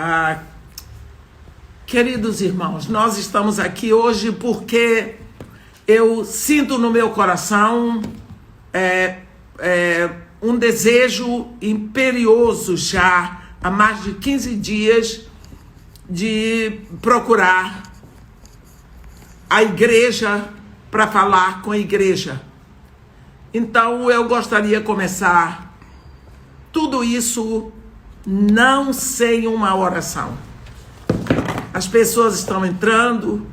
Ah, queridos irmãos, nós estamos aqui hoje porque eu sinto no meu coração um desejo imperioso já há mais de 15 dias de procurar a igreja para falar com a igreja. Então eu gostaria de começar tudo isso não sem uma oração. As pessoas estão entrando,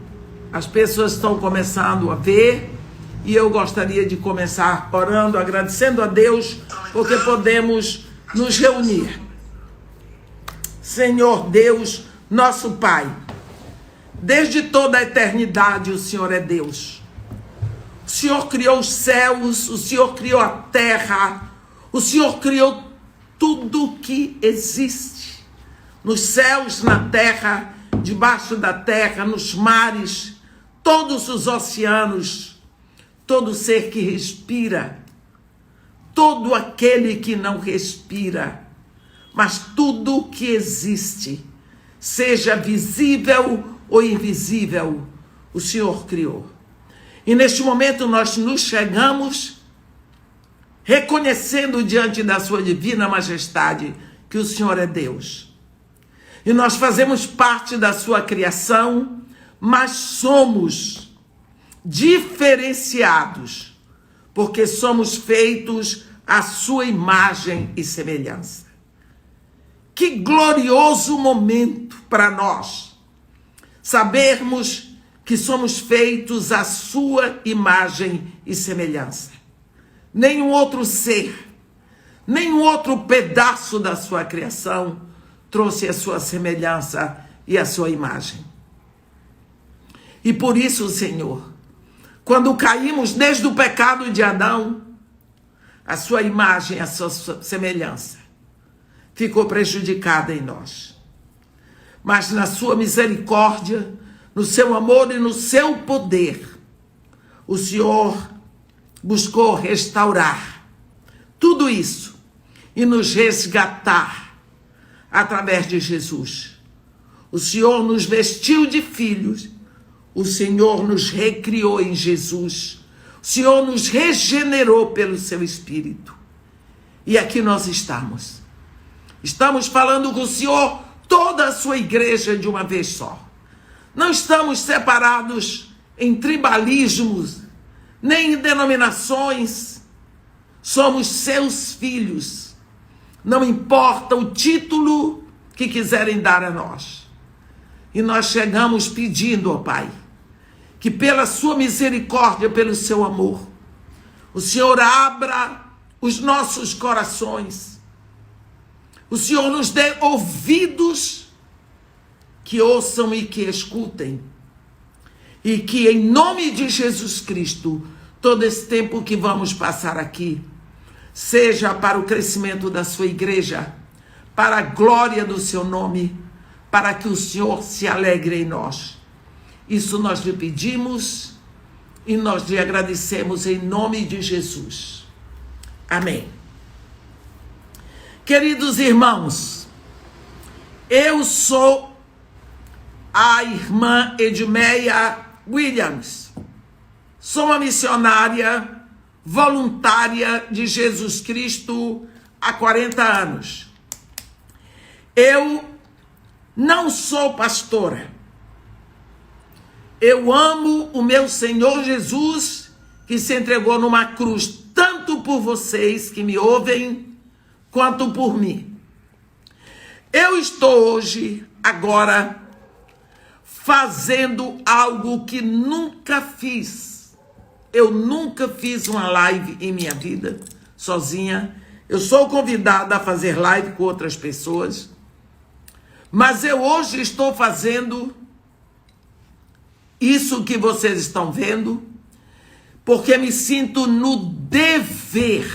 as pessoas estão começando a ver, e eu gostaria de começar orando, agradecendo a Deus, porque podemos nos reunir. Senhor Deus, nosso Pai, desde toda a eternidade o Senhor é Deus. O Senhor criou os céus, o Senhor criou a terra, o Senhor criou tudo que existe, nos céus, na terra, debaixo da terra, nos mares, todos os oceanos, todo ser que respira, todo aquele que não respira, mas tudo que existe, seja visível ou invisível, o Senhor criou. E neste momento nós nos chegamos reconhecendo diante da sua divina majestade que o Senhor é Deus. E nós fazemos parte da sua criação, mas somos diferenciados, porque somos feitos à sua imagem e semelhança. Que glorioso momento para nós sabermos que somos feitos à sua imagem e semelhança. Nenhum outro ser, nenhum outro pedaço da sua criação trouxe a sua semelhança e a sua imagem. E por isso, Senhor, quando caímos desde o pecado de Adão, a sua imagem, a sua semelhança ficou prejudicada em nós. Mas na sua misericórdia, no seu amor e no seu poder, o Senhor buscou restaurar tudo isso e nos resgatar através de Jesus. O Senhor nos vestiu de filhos, o Senhor nos recriou em Jesus, o Senhor nos regenerou pelo seu Espírito. E aqui nós estamos. Estamos falando com o Senhor, toda a sua igreja de uma vez só. Não estamos separados em tribalismos, nem em denominações. Somos seus filhos. Não importa o título que quiserem dar a nós. E nós chegamos pedindo, ó Pai, que pela sua misericórdia, pelo seu amor, o Senhor abra os nossos corações. O Senhor nos dê ouvidos que ouçam e que escutem. E que em nome de Jesus Cristo, todo esse tempo que vamos passar aqui, seja para o crescimento da sua igreja, para a glória do seu nome, para que o Senhor se alegre em nós. Isso nós lhe pedimos e nós lhe agradecemos em nome de Jesus. Amém. Queridos irmãos, eu sou a irmã Edmeia Williams. Sou uma missionária voluntária de Jesus Cristo há 40 anos. Eu não sou pastora. Eu amo o meu Senhor Jesus, que se entregou numa cruz, tanto por vocês que me ouvem, quanto por mim. Eu estou hoje, agora, fazendo algo que nunca fiz. Eu nunca fiz uma live em minha vida, sozinha. Eu sou convidada a fazer live com outras pessoas. Mas eu hoje estou fazendo isso que vocês estão vendo, porque me sinto no dever,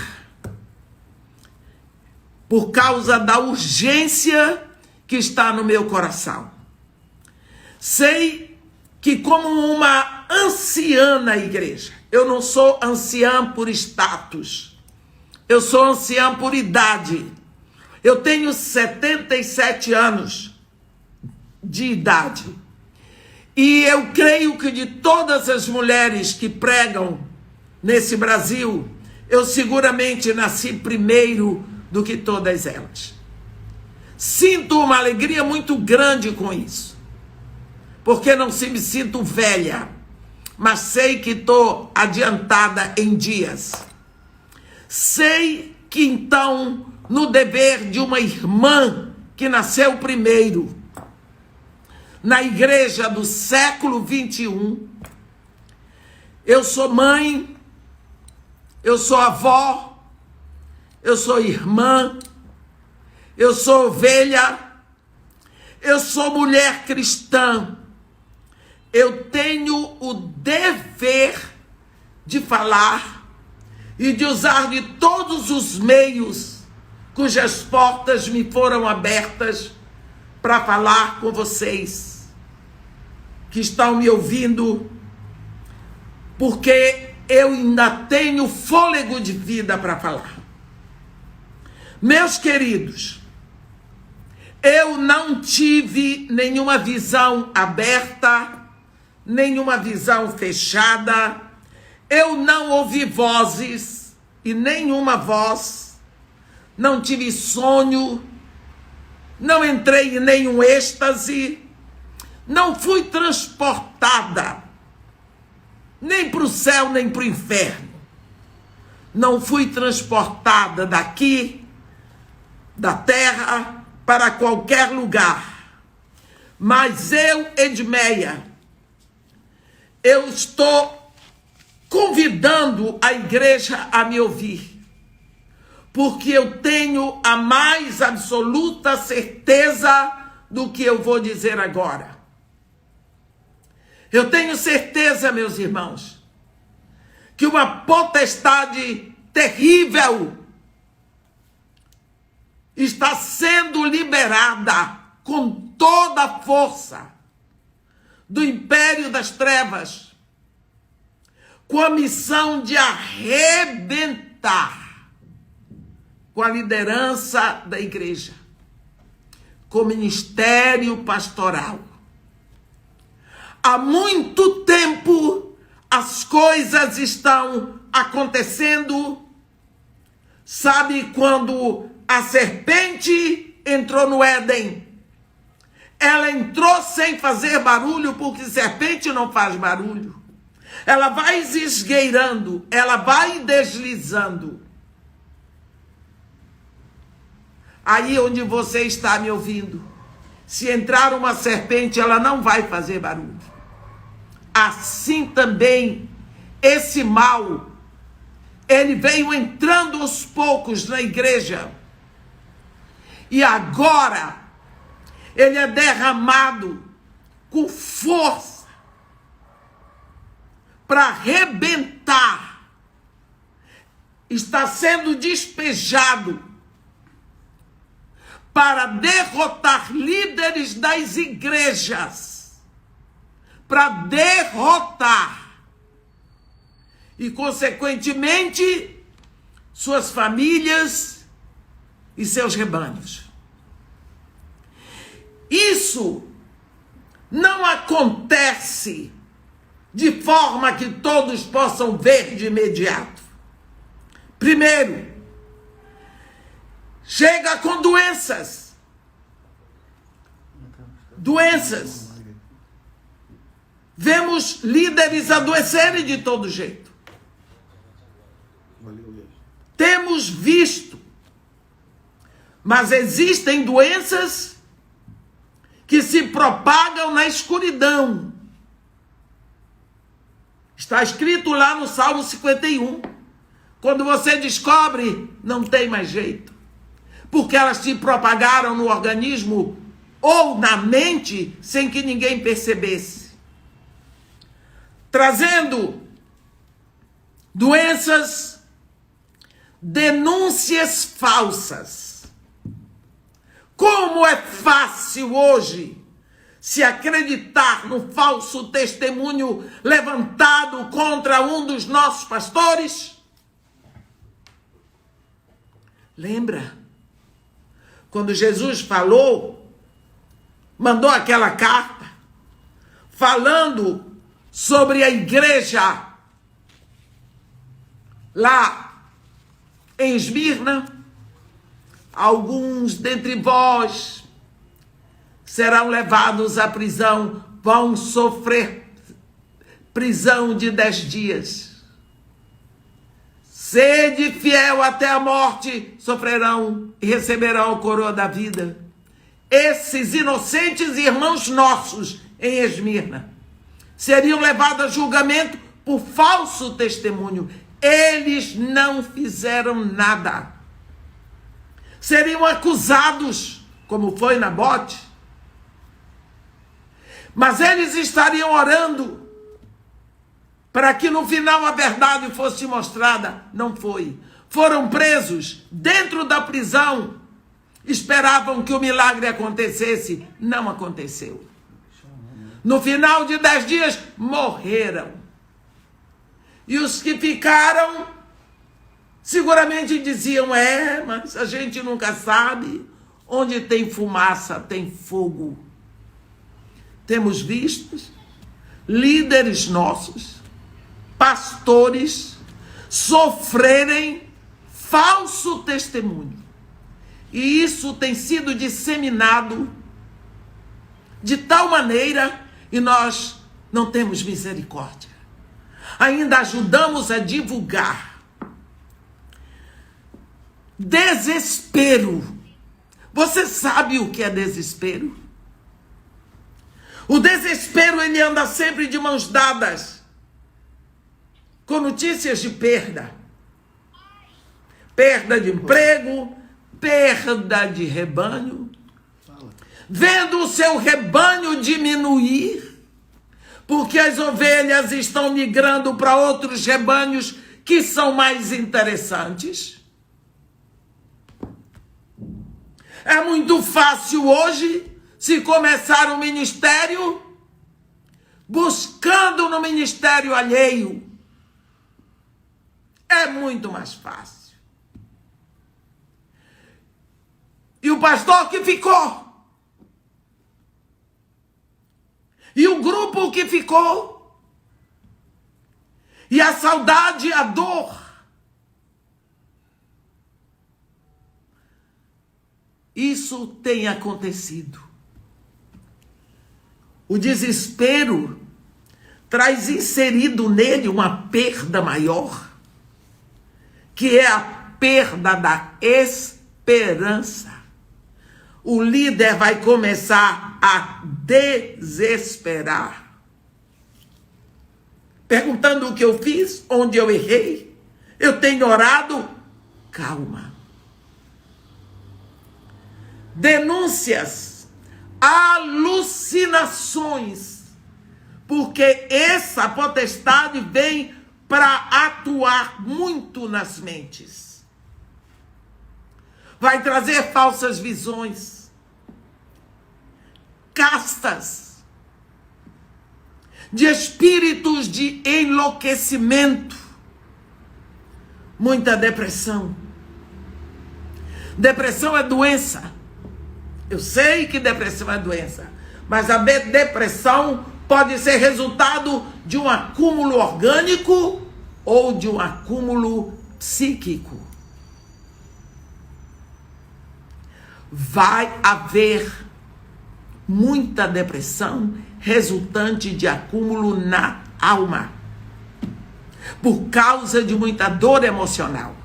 por causa da urgência que está no meu coração. Sei que como uma anciã na igreja, eu não sou anciã por status, eu sou anciã por idade. Eu tenho 77 anos de idade. E eu creio que de todas as mulheres que pregam nesse Brasil, eu seguramente nasci primeiro do que todas elas. Sinto uma alegria muito grande com isso, porque não me sinto velha, mas sei que estou adiantada em dias. Sei que então, no dever de uma irmã que nasceu primeiro, na igreja do século 21, eu sou mãe, eu sou avó, eu sou irmã, eu sou ovelha, eu sou mulher cristã. Eu tenho o dever de falar e de usar de todos os meios cujas portas me foram abertas para falar com vocês que estão me ouvindo, porque eu ainda tenho fôlego de vida para falar. Meus queridos, eu não tive nenhuma visão aberta, nenhuma visão fechada, eu não ouvi vozes e nenhuma voz, não tive sonho, não entrei em nenhum êxtase, não fui transportada nem para o céu nem para o inferno, não fui transportada daqui, da terra, para qualquer lugar, mas eu, Edmeia, eu estou convidando a igreja a me ouvir, porque eu tenho a mais absoluta certeza do que eu vou dizer agora. Eu tenho certeza, meus irmãos, que uma potestade terrível está sendo liberada com toda a força do império das trevas, com a missão de arrebentar com a liderança da igreja, com o ministério pastoral. Há muito tempo as coisas estão acontecendo. Sabe quando a serpente entrou no Éden? Ela entrou sem fazer barulho, porque serpente não faz barulho. Ela vai esgueirando, ela vai deslizando. Aí onde você está me ouvindo, se entrar uma serpente, ela não vai fazer barulho. Assim também, esse mal, ele veio entrando aos poucos na igreja. E agora, ele é derramado com força para arrebentar. Está sendo despejado para derrotar líderes das igrejas. Para derrotar. E, consequentemente, suas famílias e seus rebanhos. Isso não acontece de forma que todos possam ver de imediato. Primeiro, chega com doenças. Doenças. Vemos líderes adoecerem de todo jeito. Temos visto. Mas existem doenças que se propagam na escuridão. Está escrito lá no Salmo 51. Quando você descobre, não tem mais jeito. Porque elas se propagaram no organismo ou na mente sem que ninguém percebesse. Trazendo doenças, denúncias falsas. Como é fácil hoje se acreditar no falso testemunho levantado contra um dos nossos pastores? Lembra? Quando Jesus falou, mandou aquela carta falando sobre a igreja lá em Esmirna. Alguns dentre vós serão levados à prisão, vão sofrer prisão de 10 dias. Sede fiel até a morte, sofrerão e receberão a coroa da vida. Esses inocentes irmãos nossos em Esmirna seriam levados a julgamento por falso testemunho. Eles não fizeram nada. Seriam acusados, como foi Nabote. Mas eles estariam orando para que no final a verdade fosse mostrada. Não foi. Foram presos dentro da prisão. Esperavam que o milagre acontecesse. Não aconteceu. No final de 10 dias, morreram. E os que ficaram, seguramente diziam, mas a gente nunca sabe. Onde tem fumaça, tem fogo. Temos visto líderes nossos, pastores, sofrerem falso testemunho. E isso tem sido disseminado de tal maneira e nós não temos misericórdia. Ainda ajudamos a divulgar. Desespero. Você sabe o que é desespero? O desespero, ele anda sempre de mãos dadas com notícias de perda. Perda de emprego, perda de rebanho. Vendo o seu rebanho diminuir, porque as ovelhas estão migrando para outros rebanhos que são mais interessantes. É muito fácil hoje se começar um ministério buscando no ministério alheio. É muito mais fácil. E o pastor que ficou, e o grupo que ficou, e a saudade, a dor. Isso tem acontecido. O desespero traz inserido nele uma perda maior, que é a perda da esperança. O líder vai começar a desesperar, perguntando o que eu fiz, onde eu errei. Eu tenho orado. Calma. Denúncias, alucinações, porque essa potestade vem para atuar muito nas mentes. Vai trazer falsas visões, castas, de espíritos de enlouquecimento, muita depressão. Depressão é doença. Eu sei que depressão é doença, mas a depressão pode ser resultado de um acúmulo orgânico ou de um acúmulo psíquico. Vai haver muita depressão resultante de acúmulo na alma, por causa de muita dor emocional.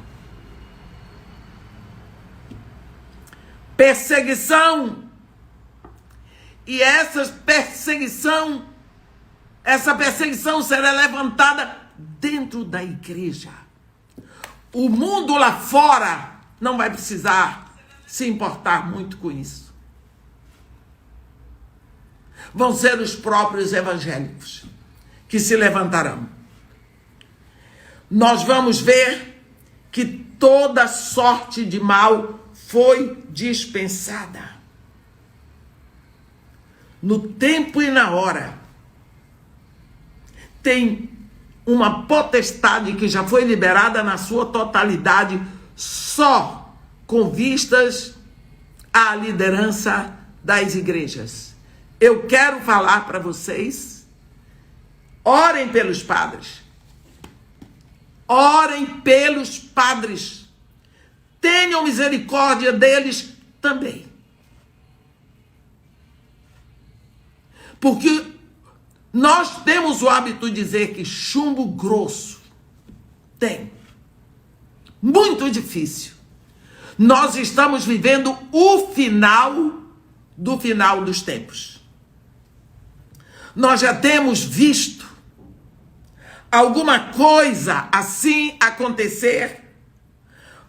Perseguição. E essa perseguição será levantada dentro da igreja. O mundo lá fora não vai precisar se importar muito com isso. Vão ser os próprios evangélicos que se levantarão. Nós vamos ver que toda sorte de mal foi dispensada. No tempo e na hora. Tem uma potestade que já foi liberada na sua totalidade, só com vistas à liderança das igrejas. eu quero falar para vocês, orem pelos padres. Orem pelos padres. Tenham misericórdia deles também. Porque nós temos o hábito de dizer que chumbo grosso tem. Muito difícil. Nós estamos vivendo o final do final dos tempos. Nós já temos visto alguma coisa assim acontecer,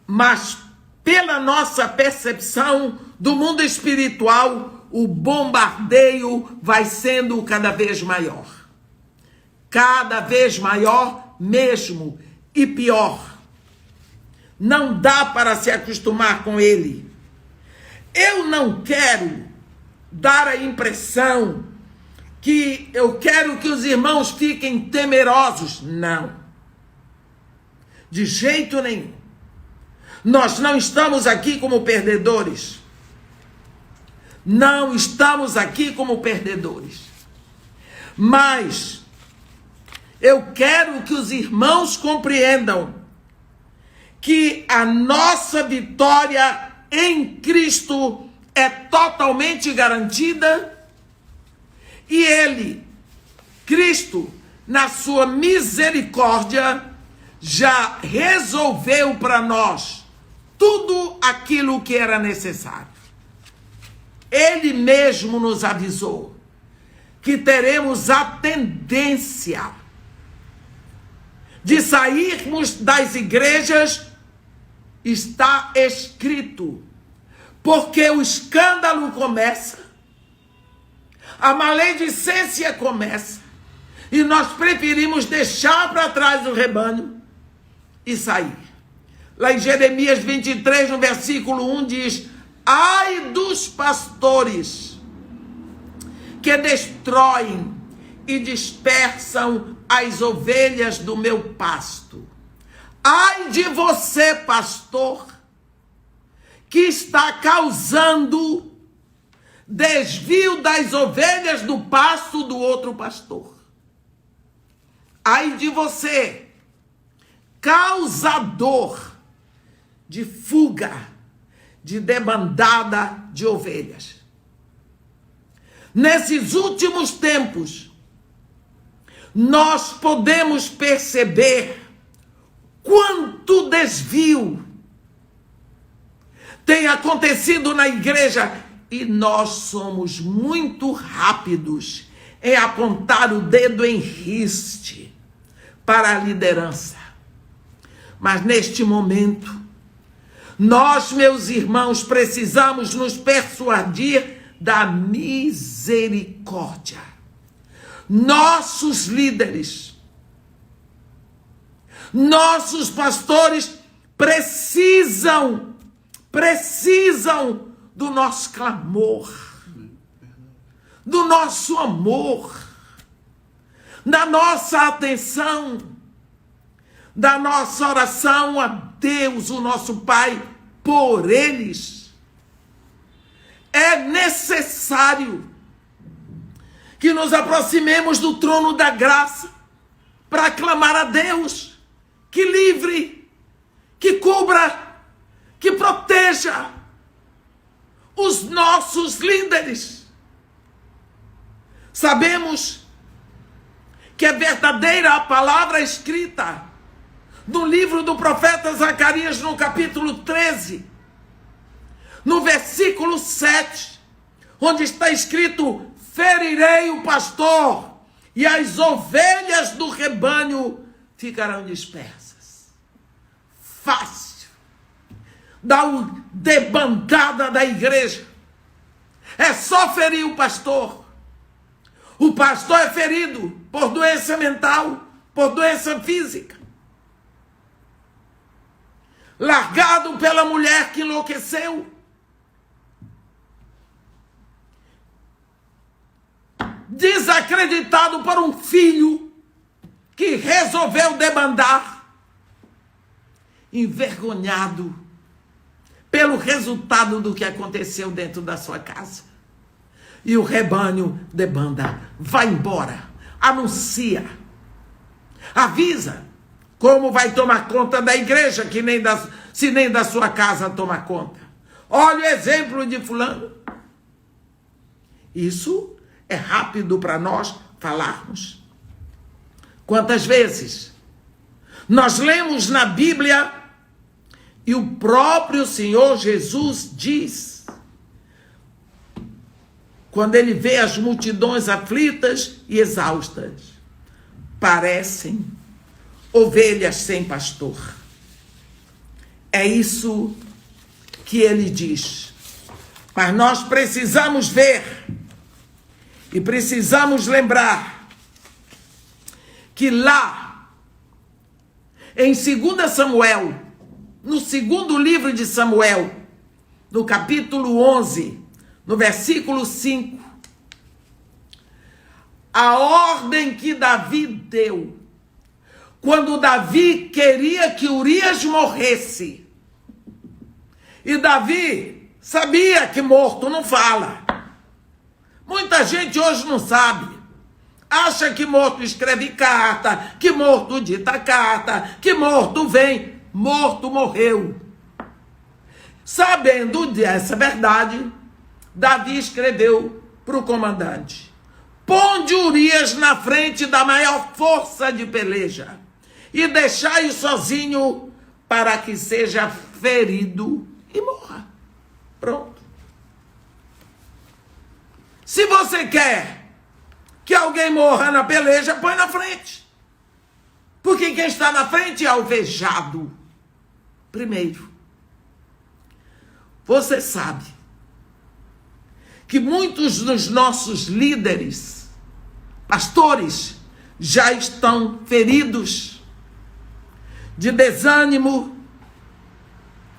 mas pela nossa percepção do mundo espiritual, o bombardeio vai sendo cada vez maior. Cada vez maior mesmo e pior. Não dá para se acostumar com ele. Eu não quero dar a impressão que eu quero que os irmãos fiquem temerosos. Não. De jeito nenhum. Nós não estamos aqui como perdedores. Não estamos aqui como perdedores. Mas eu quero que os irmãos compreendam que a nossa vitória em Cristo é totalmente garantida. E ele, Cristo, na sua misericórdia, já resolveu para nós tudo aquilo que era necessário. Ele mesmo nos avisou que teremos a tendência de sairmos das igrejas, está escrito, porque o escândalo começa, a maledicência começa, e nós preferimos deixar para trás o rebanho e sair. Lá em Jeremias 23, no versículo 1, diz: ai dos pastores que destroem e dispersam as ovelhas do meu pasto. Ai de você, pastor, que está causando desvio das ovelhas do pasto do outro pastor. Ai de você, causador de fuga, de debandada de ovelhas. Nesses últimos tempos, nós podemos perceber quanto desvio tem acontecido na igreja, e nós somos muito rápidos em apontar o dedo em riste para a liderança. Mas neste momento, nós, meus irmãos, precisamos nos persuadir da misericórdia. Nossos líderes, nossos pastores precisam do nosso clamor, do nosso amor, da nossa atenção, da nossa oração a Deus, o nosso Pai, por eles. É necessário que nos aproximemos do trono da graça para clamar a Deus que livre, que cubra, que proteja os nossos líderes. Sabemos que é verdadeira a palavra escrita no livro do profeta Zacarias, no capítulo 13, no versículo 7, onde está escrito: ferirei o pastor e as ovelhas do rebanho ficarão dispersas. Fácil. Da debandada da igreja. É só ferir o pastor. O pastor é ferido por doença mental, por doença física. Largado pela mulher que enlouqueceu. Desacreditado por um filho que resolveu debandar. Envergonhado pelo resultado do que aconteceu dentro da sua casa. e o rebanho debanda. Vai embora, anuncia, avisa como vai tomar conta da igreja, que se nem da sua casa toma conta. Olha o exemplo de fulano. Isso é rápido para nós falarmos. Quantas vezes nós lemos na Bíblia e o próprio Senhor Jesus diz, quando ele vê as multidões aflitas e exaustas, parecem ovelhas sem pastor. É isso que ele diz. Mas nós precisamos ver e precisamos lembrar que lá, em 2 Samuel, no segundo livro de Samuel, no capítulo 11, no versículo 5, a ordem que Davi deu, quando Davi queria que Urias morresse, e Davi sabia que morto não fala. Muita gente hoje não sabe. Acha que morto escreve carta, que morto dita carta, que morto vem. Morto morreu. Sabendo dessa verdade, Davi escreveu para o comandante: ponde Urias na frente da maior força de peleja e deixai-o sozinho para que seja ferido e morra. Pronto. Se você quer que alguém morra na peleja, põe na frente. Porque quem está na frente é alvejado primeiro. Você sabe que muitos dos nossos líderes, pastores, já estão feridos de desânimo,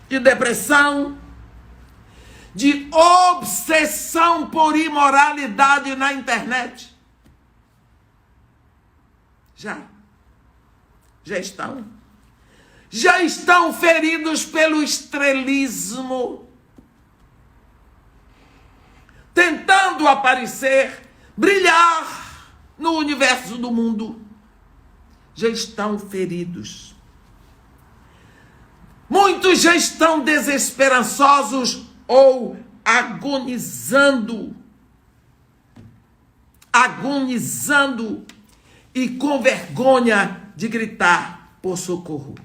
de depressão, de obsessão por imoralidade na internet. Já estão feridos pelo estrelismo, tentando aparecer, brilhar no universo do mundo. Já estão feridos. Muitos já estão desesperançosos ou agonizando e com vergonha de gritar por socorro.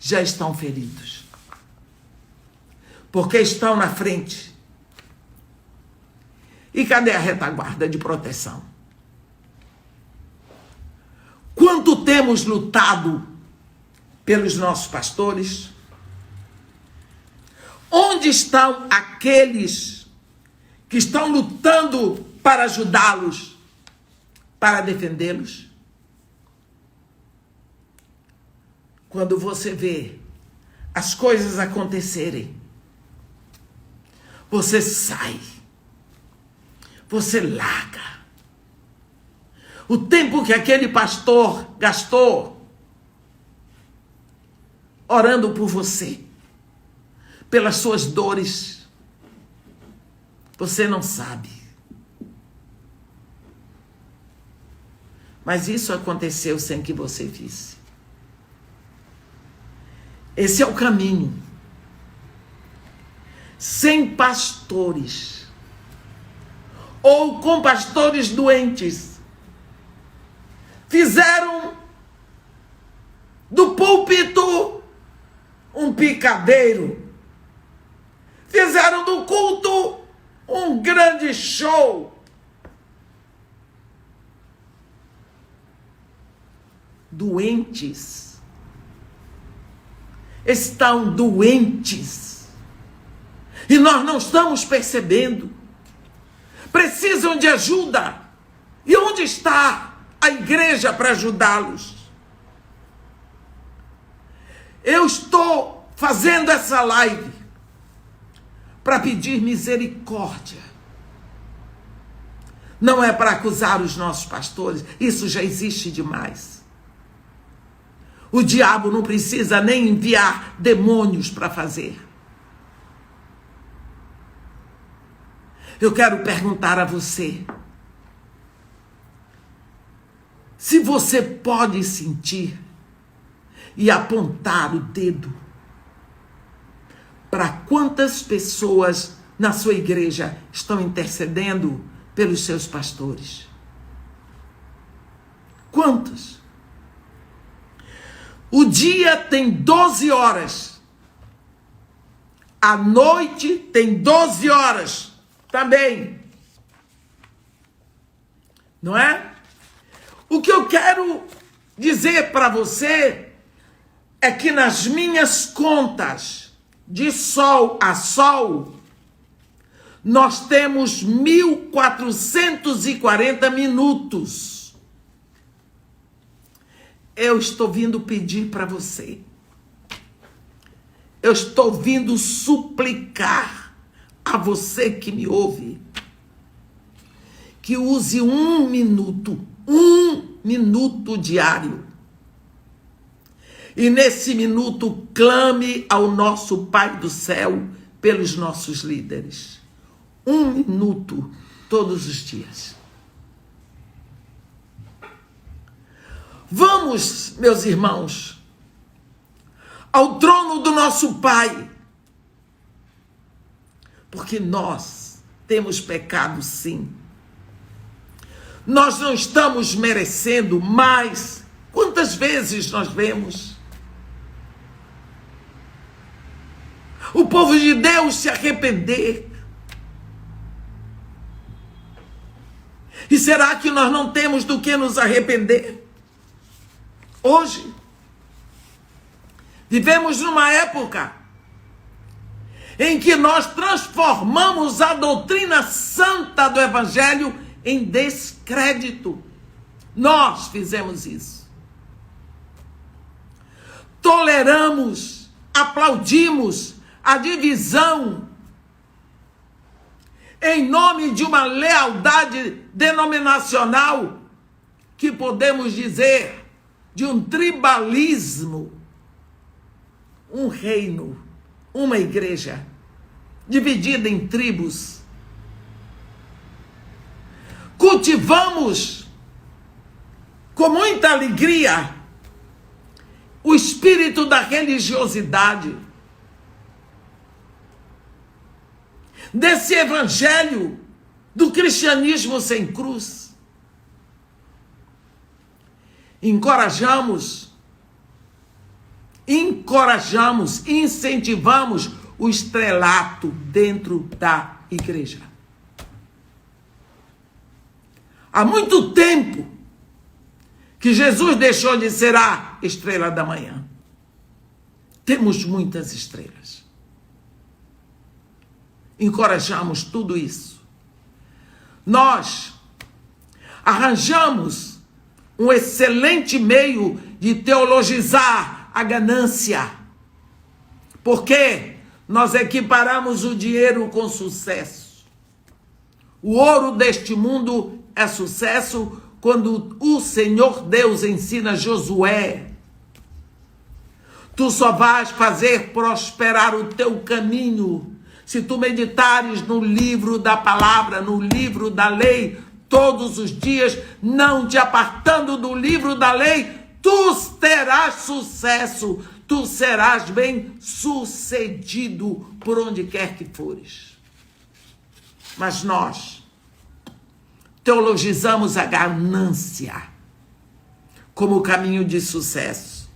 Já estão feridos, porque estão na frente. E cadê a retaguarda de proteção? Quanto temos lutado pelos nossos pastores? Onde estão aqueles que estão lutando para ajudá-los, para defendê-los? Quando você vê as coisas acontecerem, você sai, você larga. O tempo que aquele pastor gastou orando por você, pelas suas dores, você não sabe. Mas isso aconteceu sem que você visse. Esse é o caminho. Sem pastores, ou com pastores doentes, fizeram do púlpito um picadeiro, fizeram do culto um grande show. Doentes. Estão doentes. E nós não estamos percebendo. Precisam de ajuda. E onde está a igreja para ajudá-los? Eu estou fazendo essa live para pedir misericórdia. Não é para acusar os nossos pastores. Isso já existe demais. O diabo não precisa nem enviar demônios para fazer. Eu quero perguntar a você, se você pode sentir e apontar o dedo para quantas pessoas na sua igreja estão intercedendo pelos seus pastores. Quantos? O dia tem 12 horas. A noite tem 12 horas também. Não é? O que eu quero dizer para você é que nas minhas contas, de sol a sol, nós temos 1440 minutos. Eu estou vindo pedir para você. Eu estou vindo suplicar a você que me ouve, que use 1 minuto diário. E nesse minuto clame ao nosso Pai do céu pelos nossos líderes. 1 minuto todos os dias. Vamos, meus irmãos, ao trono do nosso Pai, porque nós temos pecado, sim. Nós não estamos merecendo, mas quantas vezes nós vemos o povo de Deus se arrepender? E será que nós não temos do que nos arrepender? Hoje, vivemos numa época em que nós transformamos a doutrina santa do Evangelho em descrédito. Nós fizemos isso. Toleramos, aplaudimos a divisão em nome de uma lealdade denominacional que podemos dizer de um tribalismo, um reino, uma igreja dividida em tribos. Cultivamos com muita alegria o espírito da religiosidade, desse evangelho do cristianismo sem cruz. Encorajamos, incentivamos o estrelato dentro da igreja. Há muito tempo que Jesus deixou de ser a estrela da manhã. Temos muitas estrelas. Encorajamos tudo isso. Nós arranjamos um excelente meio de teologizar a ganância. Porque nós equiparamos o dinheiro com sucesso. O ouro deste mundo é sucesso quando o Senhor Deus ensina Josué: tu só vais fazer prosperar o teu caminho se tu meditares no livro da palavra, no livro da lei, todos os dias, não te apartando do livro da lei, tu terás sucesso, tu serás bem sucedido por onde quer que fores. Mas nós teologizamos a ganância como caminho de sucesso.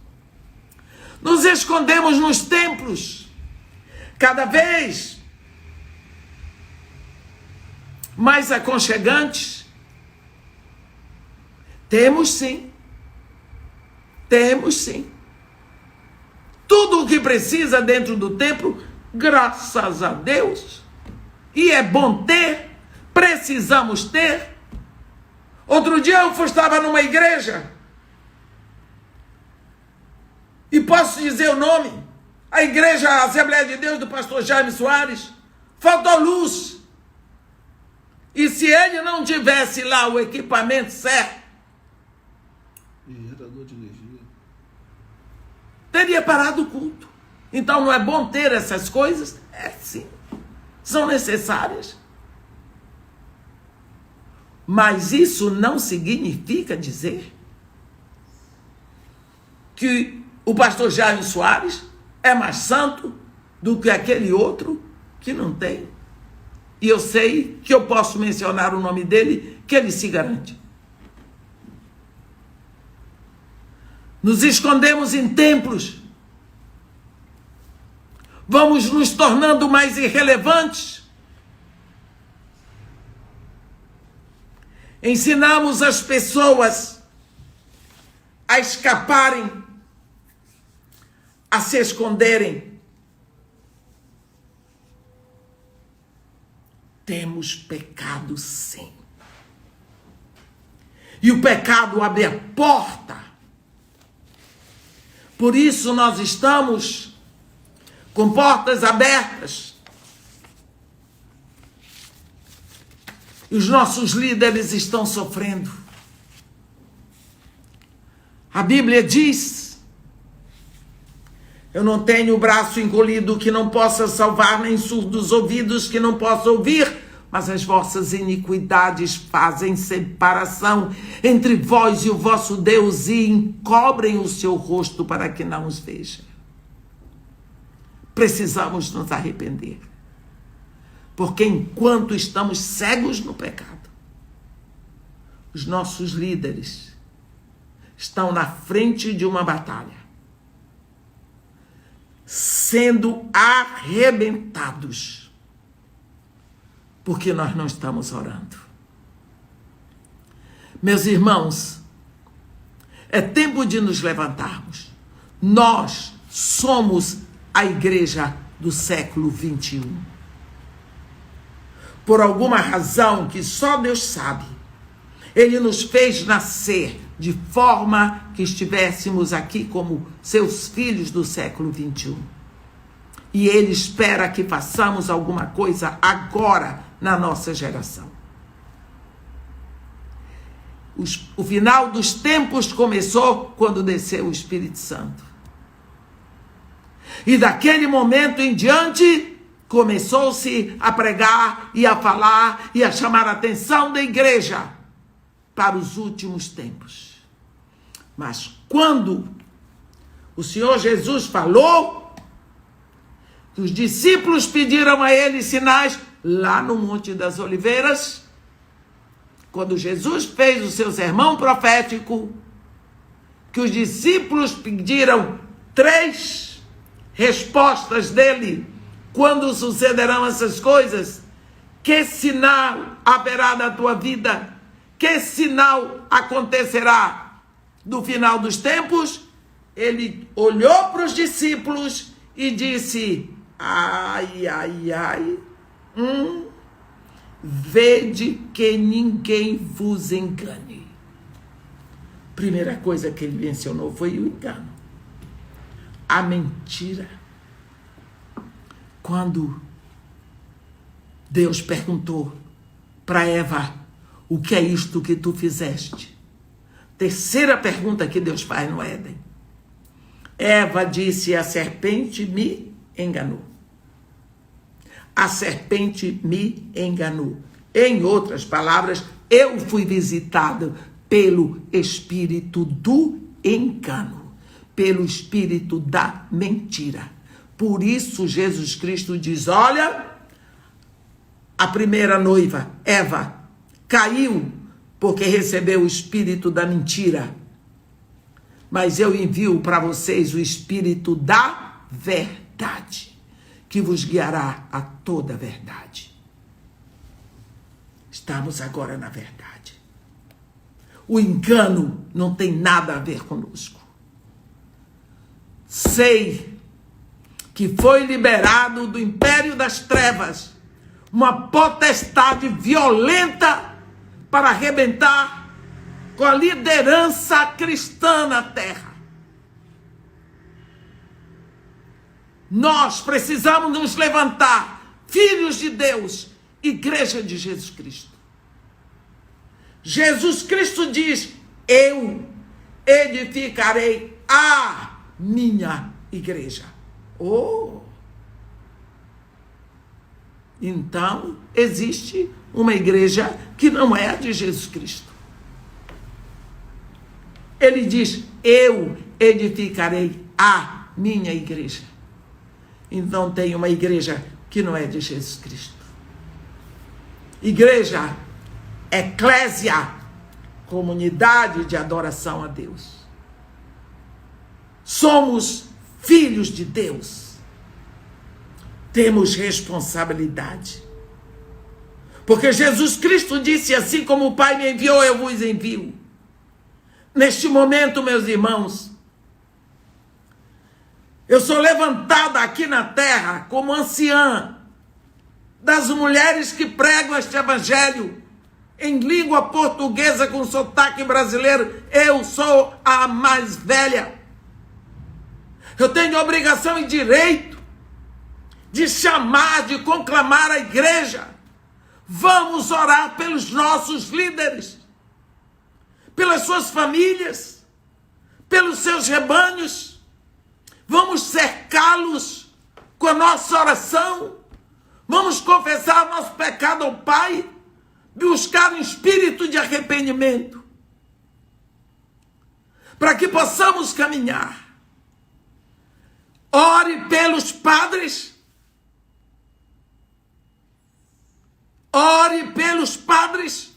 Nos escondemos nos templos, cada vez mais aconchegantes. Temos sim. Tudo o que precisa dentro do templo, graças a Deus. E é bom ter, precisamos ter. Outro dia eu estava numa igreja, e posso dizer o nome, a igreja Assembleia de Deus do pastor Jaime Soares. Faltou luz. E se ele não tivesse lá o equipamento certo, gerador de energia, teria parado o culto. Então não é bom ter essas coisas? É sim, são necessárias. Mas isso não significa dizer que o pastor Jaime Soares é mais santo do que aquele outro que não tem. E eu sei que eu posso mencionar o nome dele, que ele se garante. Nos escondemos em templos. Vamos nos tornando mais irrelevantes. Ensinamos as pessoas a escaparem, a se esconderem. Temos pecado, sim. E o pecado abre a porta. Por isso nós estamos com portas abertas. E os nossos líderes estão sofrendo. A Bíblia diz: eu não tenho o braço encolhido que não possa salvar, nem surdos ouvidos que não possa ouvir, mas as vossas iniquidades fazem separação entre vós e o vosso Deus e encobrem o seu rosto para que não os veja. Precisamos nos arrepender. Porque enquanto estamos cegos no pecado, os nossos líderes estão na frente de uma batalha, sendo arrebentados, porque nós não estamos orando. Meus irmãos, é tempo de nos levantarmos. Nós somos a igreja do século 21. Por alguma razão que só Deus sabe, Ele nos fez nascer de forma que estivéssemos aqui como seus filhos do século 21. E Ele espera que façamos alguma coisa agora na nossa geração. O final dos tempos começou quando desceu o Espírito Santo. E daquele momento em diante, começou-se a pregar e a falar e a chamar a atenção da igreja para os últimos tempos. Mas quando o Senhor Jesus falou, que os discípulos pediram a ele sinais lá no Monte das Oliveiras, quando Jesus fez o seu sermão profético, que os discípulos pediram 3 respostas dele: quando sucederão essas coisas? Que sinal haverá na tua vida? Que sinal acontecerá do final dos tempos? Ele olhou para os discípulos e disse: ai, ai, ai, vede que ninguém vos engane. Primeira coisa que ele mencionou foi o engano, a mentira. Quando Deus perguntou para Eva: o que é isto que tu fizeste? Terceira pergunta que Deus faz no Éden. Eva disse: a serpente me enganou. A serpente me enganou. Em outras palavras, eu fui visitado pelo espírito do engano, pelo espírito da mentira. Por isso Jesus Cristo diz: olha, a primeira noiva, Eva, caiu porque recebeu o espírito da mentira. Mas eu envio para vocês o espírito da verdade, que vos guiará a toda a verdade. Estamos agora na verdade. O engano não tem nada a ver conosco. Sei que foi liberado do império das trevas uma potestade violenta para arrebentar com a liderança cristã na terra. Nós precisamos nos levantar, filhos de Deus, igreja de Jesus Cristo. Jesus Cristo diz: eu edificarei a minha igreja. Oh! então existe uma igreja que não é a de Jesus Cristo. Ele diz: eu edificarei a minha igreja. Então tem uma igreja que não é de Jesus Cristo. Igreja, eclésia, comunidade de adoração a Deus. Somos filhos de Deus. Temos responsabilidade. Porque Jesus Cristo disse: assim como o Pai me enviou, eu vos envio. Neste momento, meus irmãos, eu sou levantada aqui na terra como anciã das mulheres que pregam este evangelho em língua portuguesa com sotaque brasileiro. Eu sou a mais velha. Eu tenho obrigação e direito de chamar, de conclamar a igreja. Vamos orar pelos nossos líderes, pelas suas famílias, pelos seus rebanhos. Vamos cercá-los com a nossa oração. Vamos confessar nosso pecado ao Pai, buscar um espírito de arrependimento, para que possamos caminhar. Ore pelos padres. Ore pelos padres,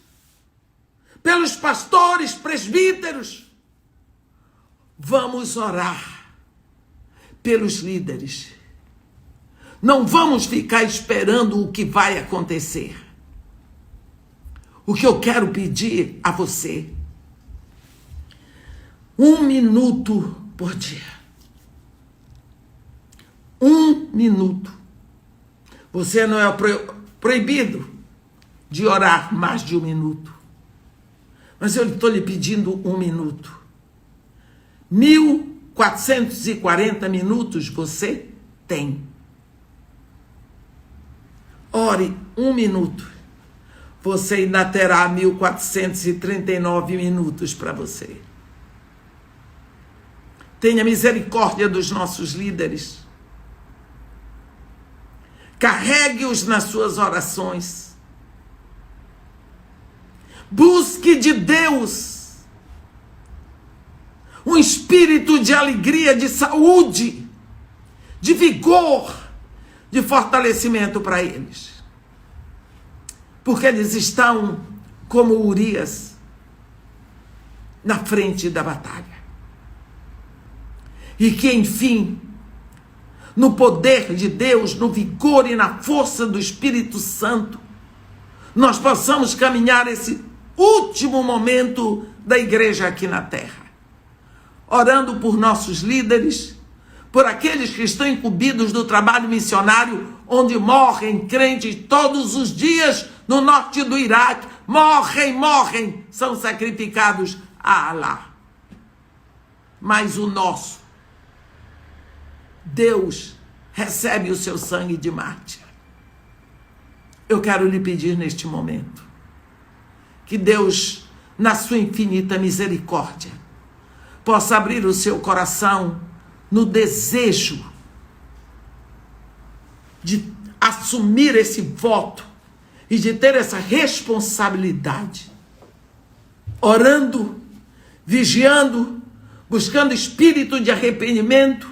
pelos pastores, presbíteros. Vamos orar pelos líderes. Não vamos ficar esperando o que vai acontecer. O que eu quero pedir a você: 1 minuto por dia. 1 minuto. Você não é proibido de orar mais de 1 minuto. Mas eu estou lhe pedindo 1 minuto. 1440 minutos você tem. Ore 1 minuto. Você ainda terá 1439 minutos para você. Tenha misericórdia dos nossos líderes. Carregue-os nas suas orações. Busque de Deus um espírito de alegria, de saúde, de vigor, de fortalecimento para eles. Porque eles estão como Urias na frente da batalha. E que, enfim, no poder de Deus, no vigor e na força do Espírito Santo, nós possamos caminhar esse último momento da igreja aqui na terra, orando por nossos líderes, por aqueles que estão incumbidos do trabalho missionário, onde morrem crentes todos os dias no norte do Iraque. Morrem, são sacrificados a Alá. Mas o nosso Deus recebe o seu sangue de mártir. Eu quero lhe pedir neste momento que Deus, na sua infinita misericórdia, possa abrir o seu coração no desejo de assumir esse voto e de ter essa responsabilidade, orando, vigiando, buscando espírito de arrependimento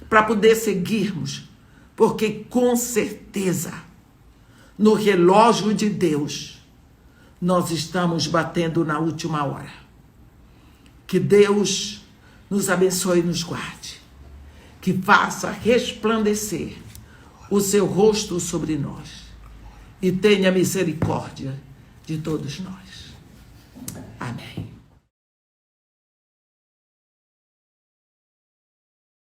para poder seguirmos, porque com certeza no relógio de Deus nós estamos batendo na última hora. Que Deus nos abençoe e nos guarde, que faça resplandecer o seu rosto sobre nós e tenha misericórdia de todos nós. Amém.